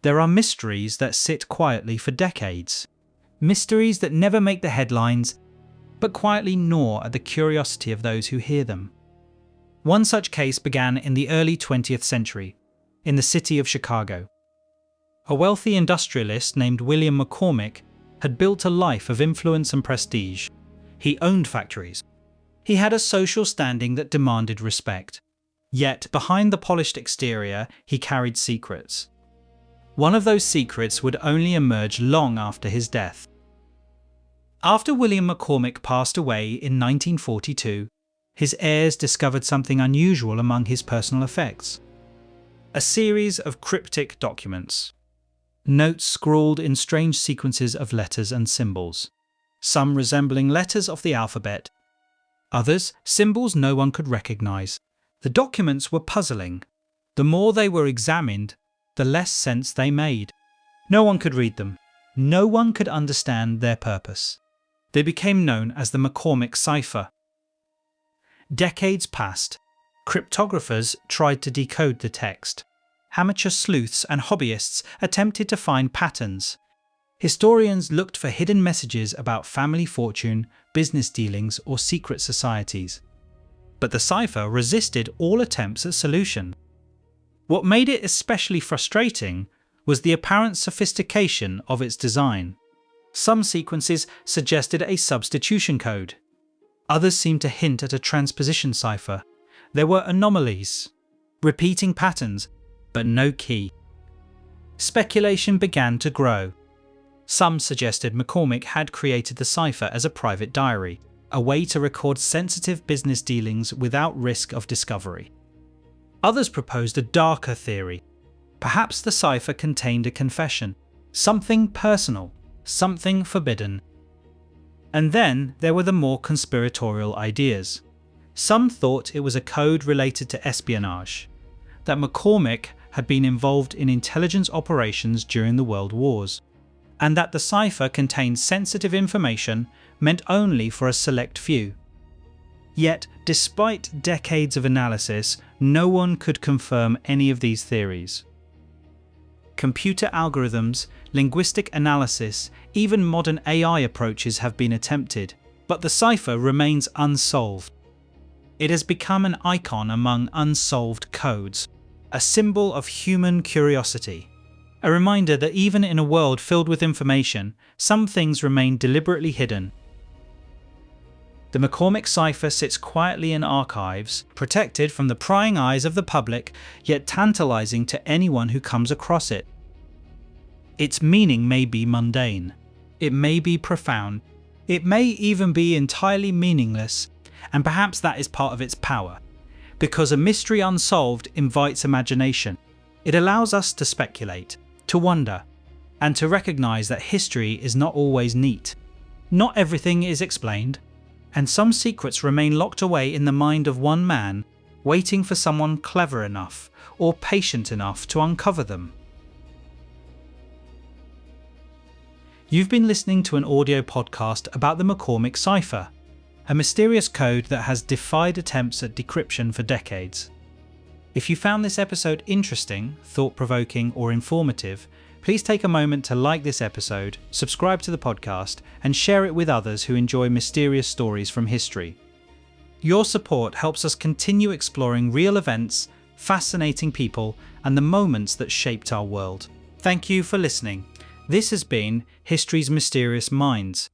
There are mysteries that sit quietly for decades. Mysteries that never make the headlines, but quietly gnaw at the curiosity of those who hear them. One such case began in the early 20th century, in the city of Chicago. A wealthy industrialist named William McCormick had built a life of influence and prestige. He owned factories. He had a social standing that demanded respect. Yet, behind the polished exterior, he carried secrets. One of those secrets would only emerge long after his death. After William McCormick passed away in 1942, his heirs discovered something unusual among his personal effects. A series of cryptic documents. Notes scrawled in strange sequences of letters and symbols. Some resembling letters of the alphabet, others symbols no one could recognize. The documents were puzzling. The more they were examined, the less sense they made. No one could read them. No one could understand their purpose. They became known as the McCormick Cipher. Decades passed. Cryptographers tried to decode the text. Amateur sleuths and hobbyists attempted to find patterns. Historians looked for hidden messages about family fortune, business dealings, or secret societies. But the cipher resisted all attempts at solution. What made it especially frustrating was the apparent sophistication of its design. Some sequences suggested a substitution code. Others seemed to hint at a transposition cipher. There were anomalies, repeating patterns, but no key. Speculation began to grow. Some suggested McCormick had created the cipher as a private diary, a way to record sensitive business dealings without risk of discovery. Others proposed a darker theory. Perhaps the cipher contained a confession, something personal, something forbidden. And then there were the more conspiratorial ideas. Some thought it was a code related to espionage, that McCormick had been involved in intelligence operations during the World Wars, and that the cipher contained sensitive information meant only for a select few. Yet, despite decades of analysis, no one could confirm any of these theories. Computer algorithms, linguistic analysis, even modern AI approaches have been attempted, but the cipher remains unsolved. It has become an icon among unsolved codes, a symbol of human curiosity, a reminder that even in a world filled with information, some things remain deliberately hidden. The McCormick Cipher sits quietly in archives, protected from the prying eyes of the public, yet tantalizing to anyone who comes across it. Its meaning may be mundane, it may be profound, it may even be entirely meaningless, and perhaps that is part of its power. Because a mystery unsolved invites imagination. It allows us to speculate, to wonder, and to recognize that history is not always neat. Not everything is explained, and some secrets remain locked away in the mind of one man, waiting for someone clever enough or patient enough to uncover them. You've been listening to an audio podcast about the McCormick Cipher, a mysterious code that has defied attempts at decryption for decades. If you found this episode interesting, thought-provoking, or informative, please take a moment to like this episode, subscribe to the podcast, and share it with others who enjoy mysterious stories from history. Your support helps us continue exploring real events, fascinating people, and the moments that shaped our world. Thank you for listening. This has been History's Mysterious Minds.